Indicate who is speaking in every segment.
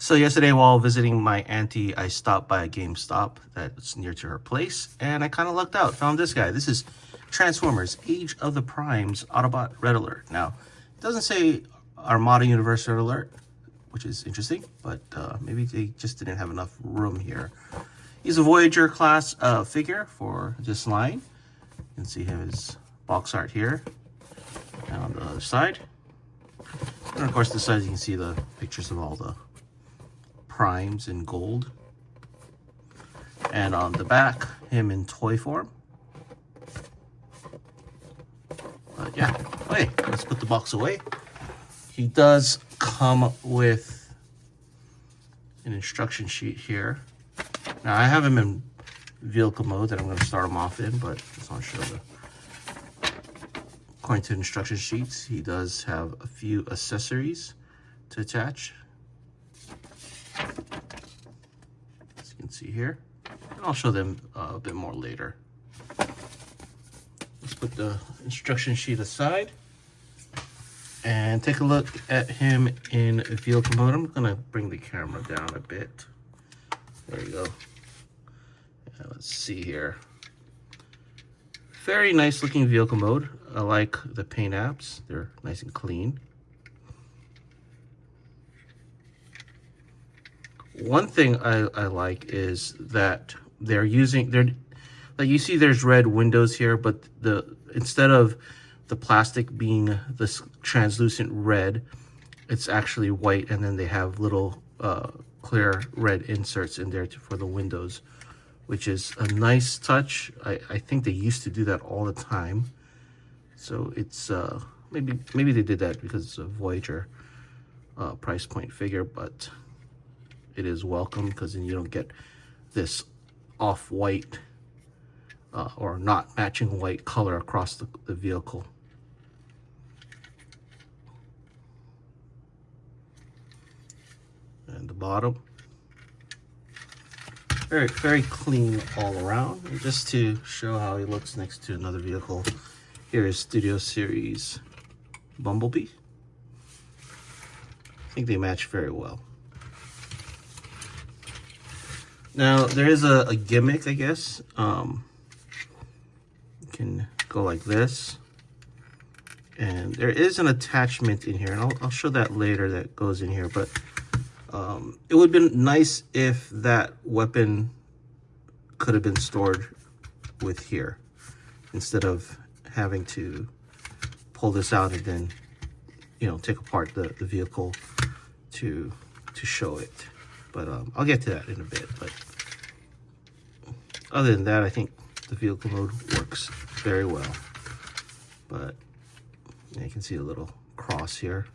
Speaker 1: So yesterday while visiting my auntie, I stopped by a GameStop that's near to her place, and I kind of lucked out. Found this guy. This is Transformers Age of the Primes Autobot Red Alert. Now, it doesn't say Armada Universe Red Alert, which is interesting, but maybe they just didn't have enough room here. He's a Voyager class figure for this line. You can see his box art here, and on the other side. And of course, this side you can see the pictures of all the primes in gold. And on the back, him in toy form. But yeah, okay, let's put the box away. He does come with an instruction sheet here. Now I have him in vehicle mode that I'm going to start him off in, but I just want to show the. According to instruction sheets, he does have a few accessories to attach. As you can see here. And I'll show them a bit more later. Let's put the instruction sheet aside and take a look at him in vehicle mode. I'm going to bring the camera down a bit. There you go. Let's see here. Very nice looking vehicle mode. I like the paint apps. They're nice and clean. One thing I like is that they're like you see there's red windows here, but instead of the plastic being this translucent red, it's actually white, and then they have little clear red inserts in there for the windows, which is a nice touch. I think they used to do that all the time. So it's maybe they did that because it's a Voyager price point figure, but it is welcome because then you don't get this off-white or not matching white color across the vehicle. And the bottom. Very, very clean all around. And just to show how he looks next to another vehicle, here is Studio Series Bumblebee. I think they match very well. Now, there is a gimmick, I guess. You can go like this. And there is an attachment in here, and I'll show that later that goes in here, but it would have been nice if that weapon could have been stored with here instead of having to pull this out and then, take apart the vehicle to show it. But I'll get to that in a bit. But other than that, I think the vehicle mode works very well. But you can see a little cross here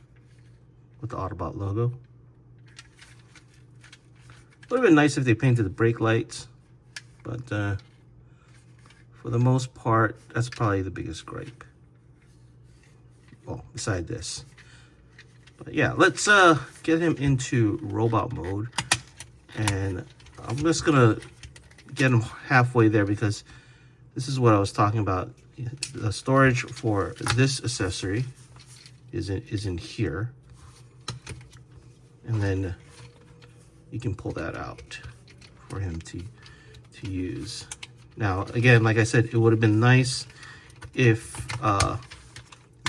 Speaker 1: with the Autobot logo. Would have been nice if they painted the brake lights, but for the most part, that's probably the biggest gripe. Well, beside this. But yeah, let's get him into robot mode, and I'm just gonna get him halfway there because this is what I was talking about. The storage for this accessory is in here, and then you can pull that out for him to use. Now, again, like I said, it would have been nice if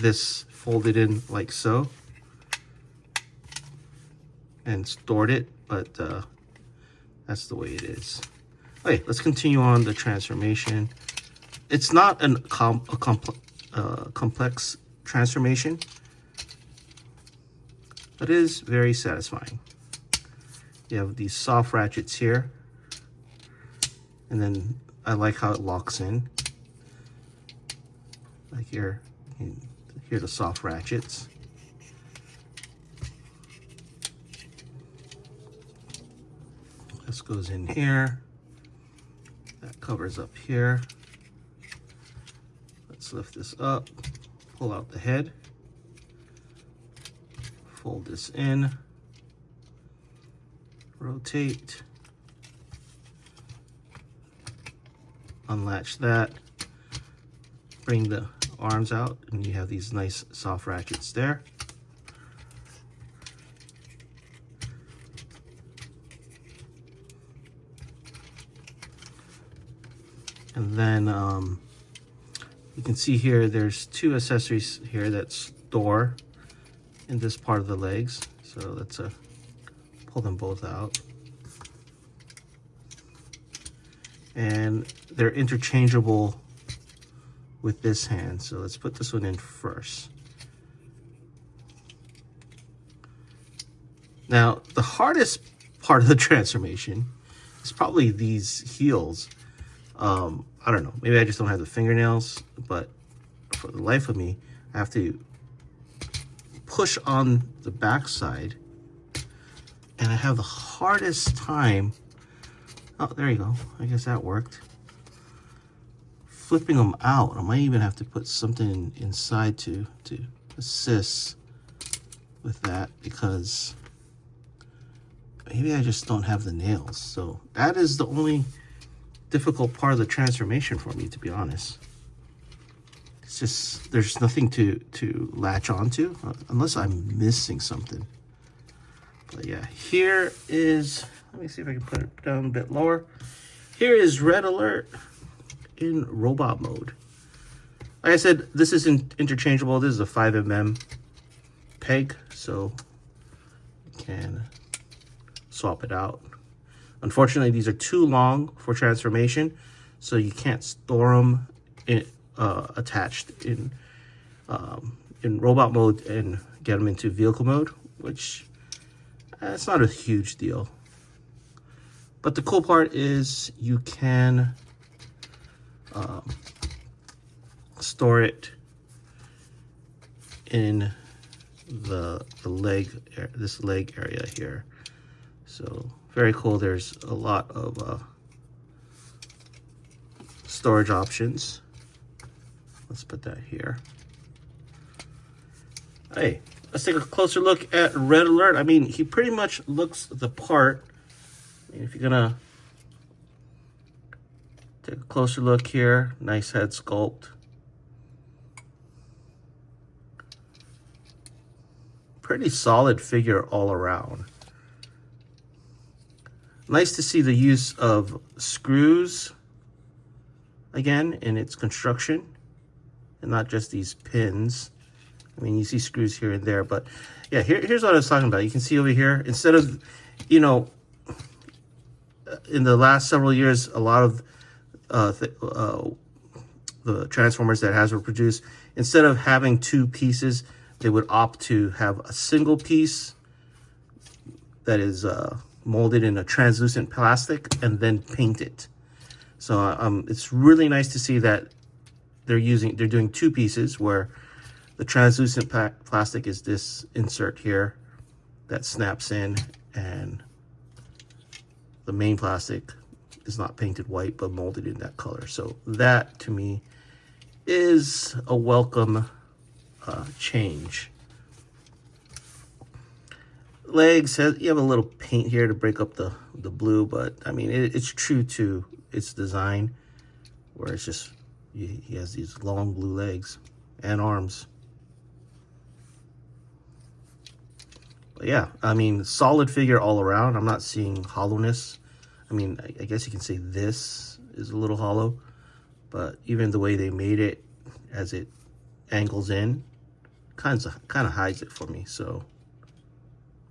Speaker 1: this folded in like so and stored it, but that's the way it is. Okay, let's continue on the transformation. It's not a complex transformation, but it is very satisfying. You have these soft ratchets here, and then I like how it locks in. Like here are the soft ratchets. This goes in here. That covers up here. Let's lift this up, pull out the head, fold this in, rotate, unlatch that, bring the arms out, and you have these nice soft ratchets there. And then you can see here there's two accessories here that store in this part of the legs. So let's pull them both out. And they're interchangeable with this hand. So let's put this one in first. Now, the hardest part of the transformation is probably these heels. I don't know, maybe I just don't have the fingernails, but for the life of me, I have to push on the backside, and I have the hardest time. Oh, there you go. I guess that worked. Flipping them out. I might even have to put something inside to assist with that, because maybe I just don't have the nails. So that is the only difficult part of the transformation for me, to be honest. It's just, there's nothing to latch onto unless I'm missing something. But yeah, here is, let me see if I can put it down a bit lower. Here is Red Alert in robot mode. Like I said, this is interchangeable. This is a 5mm peg, so you can swap it out. Unfortunately, these are too long for transformation, so you can't store them attached in robot mode and get them into vehicle mode, which it's not a huge deal. But the cool part is you can store it in the leg, this leg area here. So very cool. There's a lot of storage options. Let's put that here. Hey, let's take a closer look at Red Alert. I mean, he pretty much looks the part. I mean, if you're gonna take a closer look here, nice head sculpt. Pretty solid figure all around. Nice to see the use of screws again in its construction, and not just these pins. I mean, you see screws here and there, but yeah, here's what I was talking about. You can see over here, instead of, you know, in the last several years, a lot of the Transformers that Hasbro produced, instead of having two pieces, they would opt to have a single piece that is molded in a translucent plastic and then paint it. So it's really nice to see that they're doing two pieces, where the translucent plastic is this insert here that snaps in, and the main plastic is not painted white but molded in that color. So that to me is a welcome change. Legs, you have a little paint here to break up the blue, but I mean it's true to its design, where it's just he has these long blue legs and arms. But yeah, I mean, solid figure all around. I'm not seeing hollowness. I mean, I guess you can say this is a little hollow, but even the way they made it as it angles in kind of hides it for me. So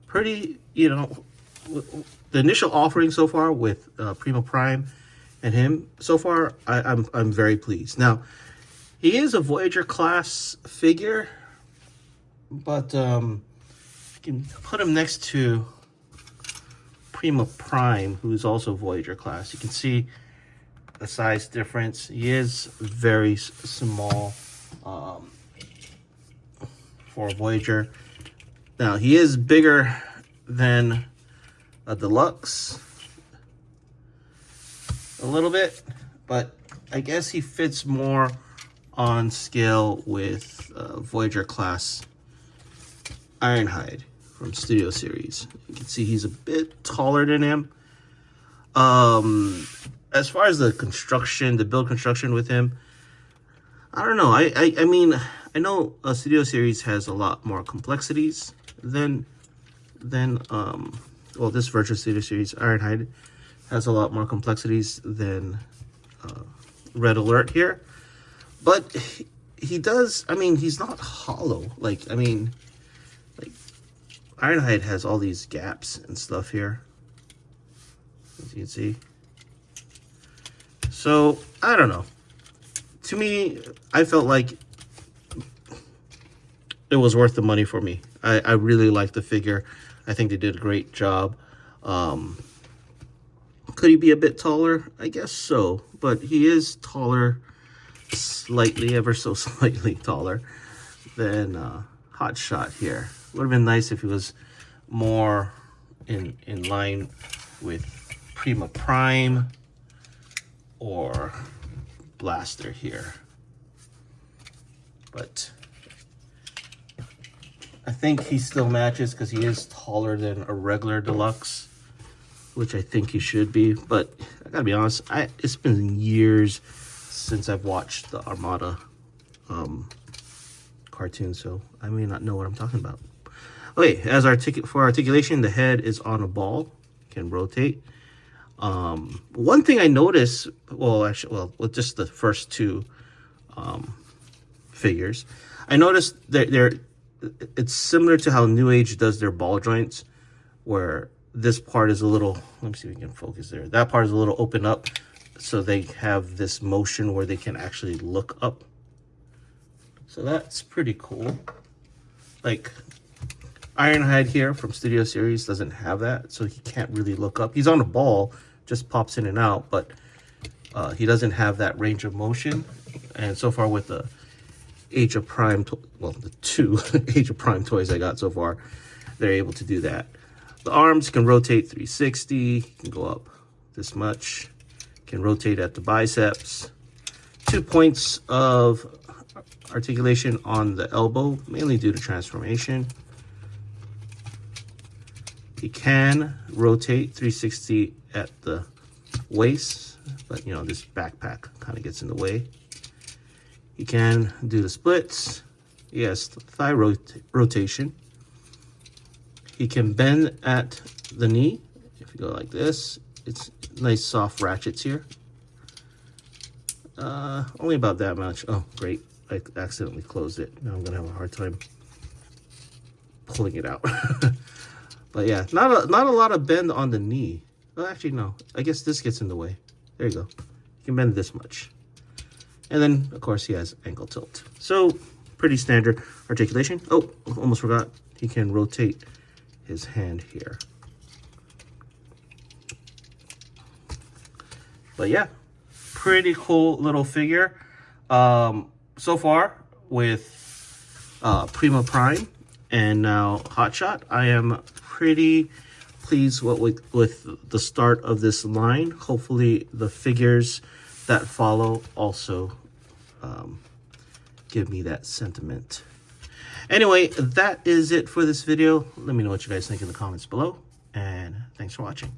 Speaker 1: pretty, you know, the initial offering so far with Prima Prime and him, so far I'm very pleased. Now, he is a Voyager class figure, but you can put him next to Prima Prime, who's also Voyager class. You can see the size difference. He is very small for Voyager. Now, he is bigger than a Deluxe a little bit, but I guess he fits more on scale with Voyager class Ironhide from Studio Series. You can see he's a bit taller than him. As far as the construction, the build construction with him, I don't know. I mean, I know Studio Series has a lot more complexities than well, this Virtual Studio Series Ironhide has a lot more complexities than red alert here. But he does, I mean, he's not hollow. Like, I mean, like, Ironhide has all these gaps and stuff here, as you can see. So, I don't know. To me, I felt like it was worth the money for me. I really like the figure. I think they did a great job. Could he be a bit taller? I guess so. But he is taller, slightly, ever so slightly taller than Hotshot here. Would have been nice if he was more in line with Prima Prime or Blaster here. But I think he still matches because he is taller than a regular deluxe, which I think he should be. But I gotta be honest, it's been years since I've watched the Armada cartoon, so I may not know what I'm talking about. Okay, as for articulation, the head is on a ball, can rotate. One thing I noticed, with just the first two figures, I noticed that it's similar to how New Age does their ball joints, where this part is a little, let me see if we can focus there. That part is a little open up, so they have this motion where they can actually look up. So that's pretty cool. Like, Ironhide here from Studio Series doesn't have that, so he can't really look up. He's on a ball, just pops in and out, but he doesn't have that range of motion. And so far with the Age of Prime, the two Age of Prime toys I got so far, they're able to do that. The arms can rotate 360, can go up this much, can rotate at the biceps. 2 points of articulation on the elbow, mainly due to transformation. He can rotate 360 at the waist, but you know, this backpack kind of gets in the way. He can do the splits. He has thigh rotation. He can bend at the knee. If you go like this, it's nice soft ratchets here. Only about that much. Oh, great. I accidentally closed it. Now I'm gonna have a hard time pulling it out. But yeah, not a lot of bend on the knee. Well, actually, no. I guess this gets in the way. There you go. You can bend this much. And then, of course, he has ankle tilt. So, pretty standard articulation. Oh, almost forgot. He can rotate his hand here. But yeah, pretty cool little figure. So far, with Prima Prime and now Hotshot, I am pretty pleased with the start of this line. Hopefully the figures that follow also give me that sentiment. Anyway, that is it for this video. Let me know what you guys think in the comments below, and thanks for watching.